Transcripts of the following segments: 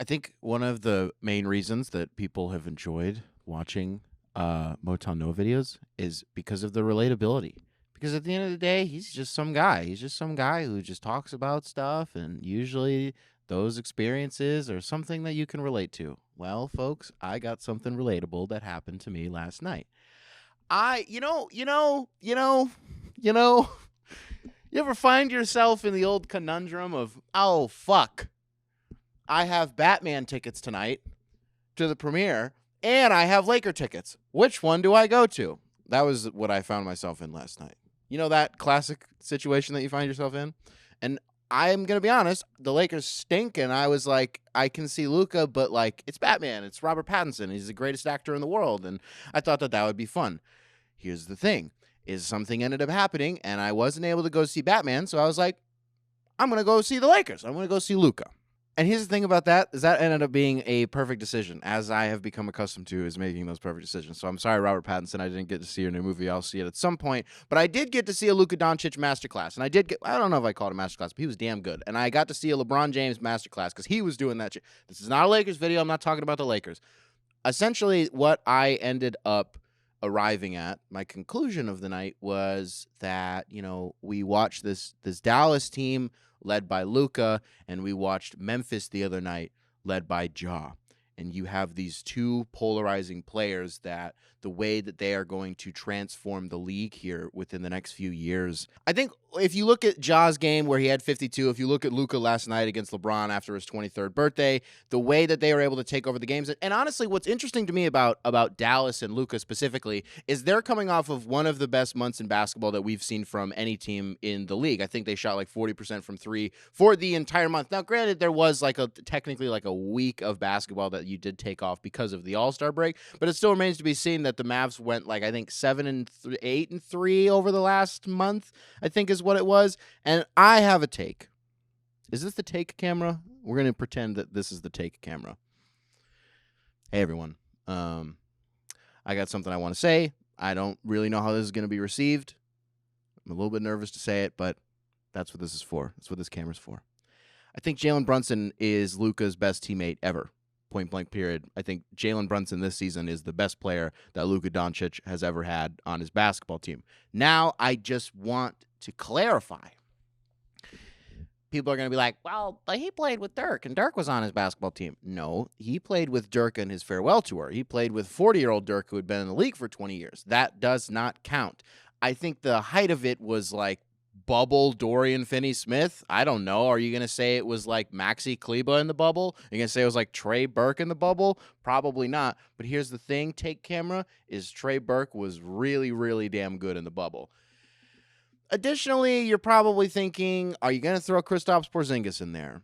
think one of the main reasons that people have enjoyed watching Motown No videos is because of the relatability. Because at the end of the day, he's just some guy. He's just some guy who just talks about stuff, and usually those experiences are something that you can relate to. Well, folks, I got something relatable that happened to me last night. You know, you ever find yourself in the old conundrum of, oh, fuck, I have Batman tickets tonight to the premiere, and I have Laker tickets. Which one do I go to? That was what I found myself in last night. You know that classic situation that you find yourself in? And I'm going to be honest, the Lakers stink, and I was like, I can see Luka, but, like, it's Batman. It's Robert Pattinson. He's the greatest actor in the world, and I thought that would be fun. Here's the thing, is something ended up happening, and I wasn't able to go see Batman, so I was like, I'm going to go see the Lakers. I'm going to go see Luka. And here's the thing about that, is that ended up being a perfect decision, as I have become accustomed to, is making those perfect decisions. So I'm sorry, Robert Pattinson, I didn't get to see your new movie. I'll see it at some point. But I did get to see a Luka Doncic masterclass. And I don't know if I called it a masterclass, but he was damn good. And I got to see a LeBron James masterclass because he was doing that shit. This is not a Lakers video. I'm not talking about the Lakers. Essentially, what I ended up arriving at, my conclusion of the night, was that, we watched this Dallas team led by Luka, and we watched Memphis the other night led by Ja. And you have these two polarizing players that the way that they are going to transform the league here within the next few years. I think if you look at Ja's game where he had 52, if you look at Luka last night against LeBron after his 23rd birthday, the way that they were able to take over the games. And honestly, what's interesting to me about Dallas and Luka specifically is they're coming off of one of the best months in basketball that we've seen from any team in the league. I think they shot like 40% from three for the entire month. Now, granted, there was technically a week of basketball that you did take off because of the All-Star break, but it still remains to be seen that the Mavs went 8-3 over the last month, I think is what it was. And I have a take. Is this the take camera? We're going to pretend that this is the take camera. Hey, everyone. I got something I want to say. I don't really know how this is going to be received. I'm a little bit nervous to say it, but that's what this is for. That's what this camera's for. I think Jalen Brunson is Luka's best teammate ever. Point blank period. I think Jalen Brunson this season is the best player that Luka Doncic has ever had on his basketball team. Now, I just want to clarify. People are going to be like, well, but he played with Dirk, and Dirk was on his basketball team. No, he played with Dirk in his farewell tour. He played with 40-year-old Dirk who had been in the league for 20 years. That does not count. I think the height of it was like bubble Dorian Finney-Smith. I don't know. Are you going to say it was like Maxi Kleber in the bubble? Are you going to say it was like Trey Burke in the bubble? Probably not. But here's the thing, take camera, is Trey Burke was really, really damn good in the bubble. Additionally, you're probably thinking, are you going to throw Kristaps Porzingis in there?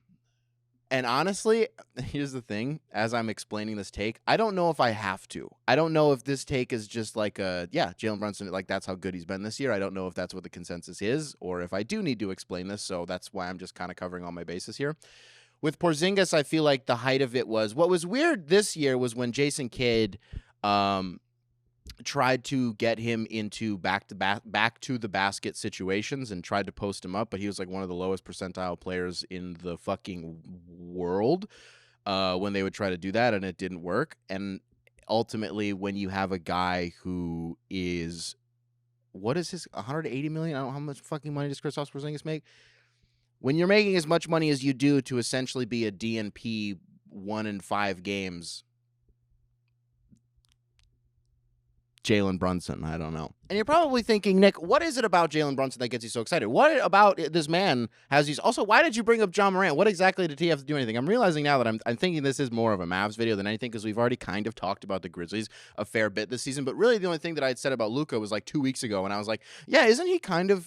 And honestly, here's the thing. As I'm explaining this take, I don't know if I have to. I don't know if this take is just like Jalen Brunson, like that's how good he's been this year. I don't know if that's what the consensus is or if I do need to explain this. So that's why I'm just kind of covering all my bases here. With Porzingis, I feel like the height of it was, what was weird this year was when Jason Kidd tried to get him into back to the basket situations and tried to post him up, but he was like one of the lowest percentile players in the fucking world when they would try to do that, and it didn't work. And ultimately, when you have a guy who is, what is his, 180 million? I don't know how much fucking money does Kristaps Porzingis make? When you're making as much money as you do to essentially be a DNP 1 in 5 games, Jalen Brunson, I don't know. And you're probably thinking, Nick, what is it about Jalen Brunson that gets you so excited? What about this man has these? Also, why did you bring up Ja Morant? What exactly did he have to do anything? I'm realizing now that I'm thinking this is more of a Mavs video than anything because we've already kind of talked about the Grizzlies a fair bit this season. But really the only thing that I had said about Luka was like 2 weeks ago, and I was like, yeah, doesn't it kind of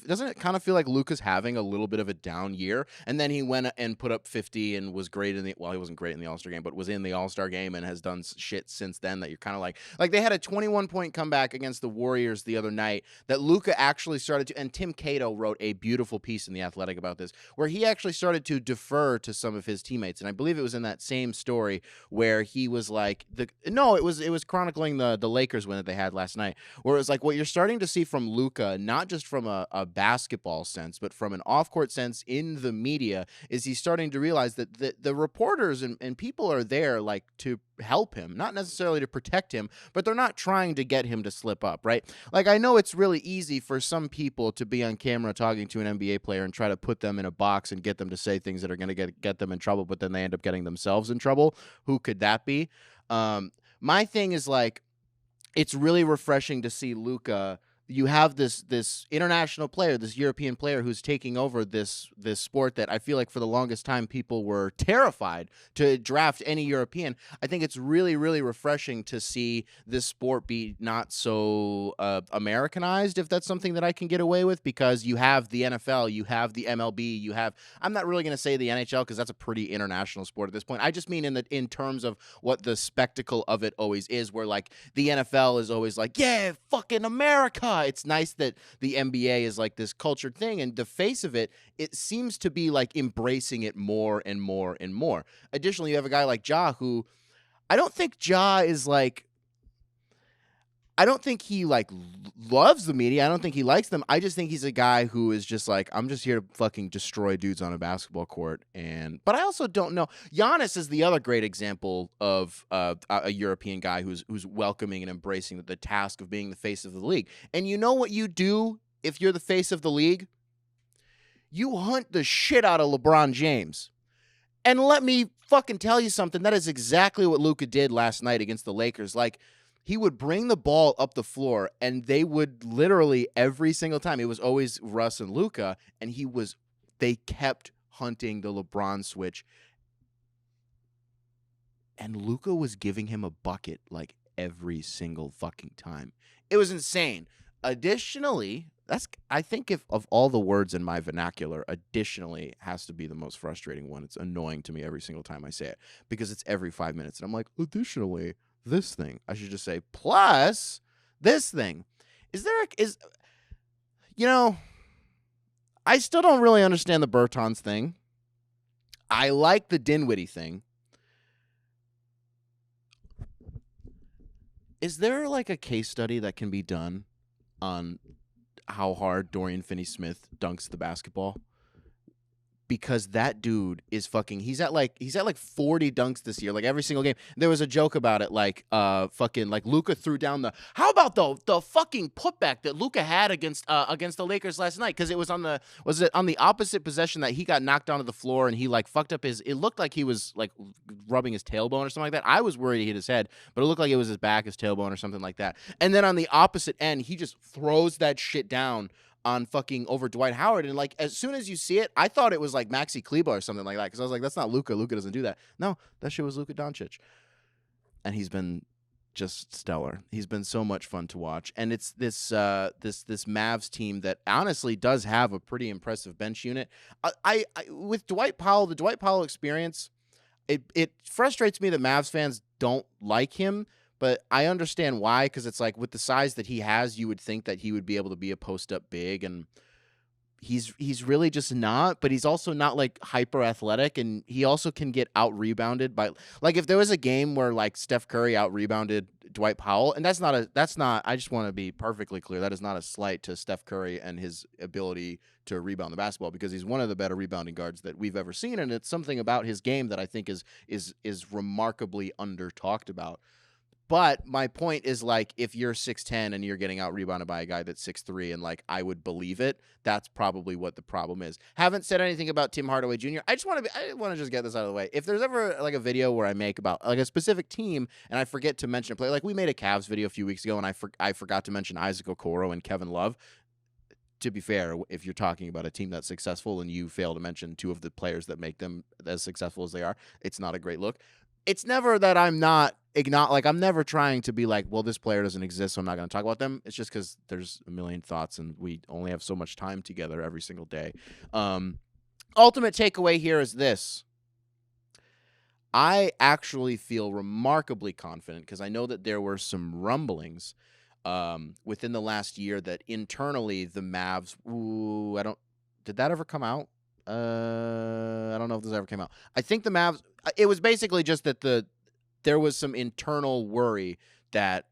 feel like Luka's having a little bit of a down year? And then he went and put up 50 and was great he wasn't great in the All-Star game, but was in the All-Star game and has done shit since then that you're kind of like they had a 21-point comeback against the Warriors the other other night that Luka actually started to, and Tim Cato wrote a beautiful piece in The Athletic about this, where he actually started to defer to some of his teammates. And I believe it was in that same story where he was like, it was chronicling the Lakers win that they had last night, where it was like what you're starting to see from Luka, not just from a basketball sense, but from an off-court sense in the media, is he's starting to realize that the reporters and people are there like to help him, not necessarily to protect him, but they're not trying to get him to slip up, right? Like, I know it's really easy for some people to be on camera talking to an NBA player and try to put them in a box and get them to say things that are going to get them in trouble, but then they end up getting themselves in trouble. Who could that be? My thing is, like, it's really refreshing to see Luka. You have this international player, this European player who's taking over this sport that I feel like for the longest time people were terrified to draft any European. I think it's really, really refreshing to see this sport be not so Americanized, if that's something that I can get away with, because you have the NFL, you have the MLB, you have, I'm not really going to say the NHL because that's a pretty international sport at this point. I just mean in terms of what the spectacle of it always is, where like the NFL is always like, yeah, fucking America. It's nice that the NBA is like this cultured thing, and the face of it, it seems to be like embracing it more and more and more. Additionally, you have a guy like Ja, who I don't think Ja is like, I don't think he like loves the media. I don't think he likes them. I just think he's a guy who is just like, I'm just here to fucking destroy dudes on a basketball court. But I also don't know. Giannis is the other great example of a European guy who's welcoming and embracing the task of being the face of the league. And you know what you do if you're the face of the league? You hunt the shit out of LeBron James. And let me fucking tell you something. That is exactly what Luka did last night against the Lakers. Like, he would bring the ball up the floor, and they would literally every single time. It was always Russ and Luka, and they kept hunting the LeBron switch. And Luka was giving him a bucket like every single fucking time. It was insane. Additionally, I think if of all the words in my vernacular, additionally has to be the most frustrating one. It's annoying to me every single time I say it because it's every 5 minutes, and I'm like, additionally, this thing. I should just say, plus this thing. I still don't really understand the Bertans thing. I like the Dinwiddie thing. Is there like a case study that can be done on how hard Dorian Finney-Smith dunks the basketball? Because that dude is fucking, he's at like 40 dunks this year, like every single game. There was a joke about it, like fucking like Luka threw down how about the fucking putback that Luka had against the Lakers last night? Because it was on the opposite possession that he got knocked onto the floor and he like fucked up it looked like he was like rubbing his tailbone or something like that. I was worried he hit his head, but it looked like it was his back, his tailbone or something like that. And then on the opposite end, he just throws that shit down on fucking over Dwight Howard. And like, as soon as you see it, I thought it was like Maxi Kleba or something like that. Cause I was like, that's not Luka. Luka doesn't do that. No, that shit was Luka Doncic. And he's been just stellar. He's been so much fun to watch. And it's this Mavs team that honestly does have a pretty impressive bench unit. I with Dwight Powell, the Dwight Powell experience, it frustrates me that Mavs fans don't like him. But I understand why, because it's like with the size that he has, you would think that he would be able to be a post-up big, and he's really just not. But he's also not like hyper athletic, and he also can get out rebounded by like if there was a game where like Steph Curry out rebounded Dwight Powell, and that's not. I just want to be perfectly clear. That is not a slight to Steph Curry and his ability to rebound the basketball, because he's one of the better rebounding guards that we've ever seen, and it's something about his game that I think is remarkably under talked about. But my point is, like, if you're 6'10" and you're getting out rebounded by a guy that's 6'3", and like I would believe it, that's probably what the problem is. Haven't said anything about Tim Hardaway Jr. I want to just get this out of the way. If there's ever like a video where I make about like a specific team and I forget to mention a player, like we made a Cavs video a few weeks ago and I forgot to mention Isaac Okoro and Kevin Love. To be fair, if you're talking about a team that's successful and you fail to mention two of the players that make them as successful as they are, it's not a great look. It's never that I'm not like I'm never trying to be like, well, this player doesn't exist, so I'm not going to talk about them. It's just because there's a million thoughts and we only have so much time together every single day. Ultimate takeaway here is this. I actually feel remarkably confident because I know that there were some rumblings within the last year that internally the Mavs. Did that ever come out? I don't know if this ever came out. I think the Mavs. It was basically just that there was some internal worry that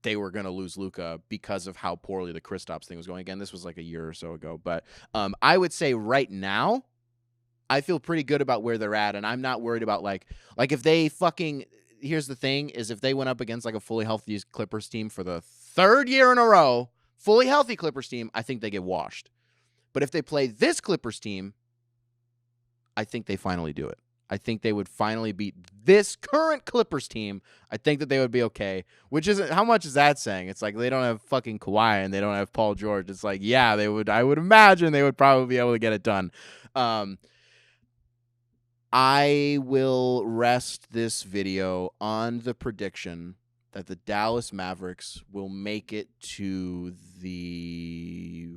they were going to lose Luka because of how poorly the Kristaps thing was going. Again, this was like a year or so ago, but I would say right now, I feel pretty good about where they're at, and I'm not worried about like if they fucking. Here's the thing: is if they went up against like a fully healthy Clippers team for the third year in a row, fully healthy Clippers team, I think they get washed. But if they play this Clippers team, I think they finally do it. I think they would finally beat this current Clippers team. I think that they would be okay, which isn't, how much is that saying? It's like they don't have fucking Kawhi and they don't have Paul George. It's like, yeah, they would, I would imagine they would probably be able to get it done. I will rest this video on the prediction that the Dallas Mavericks will make it to the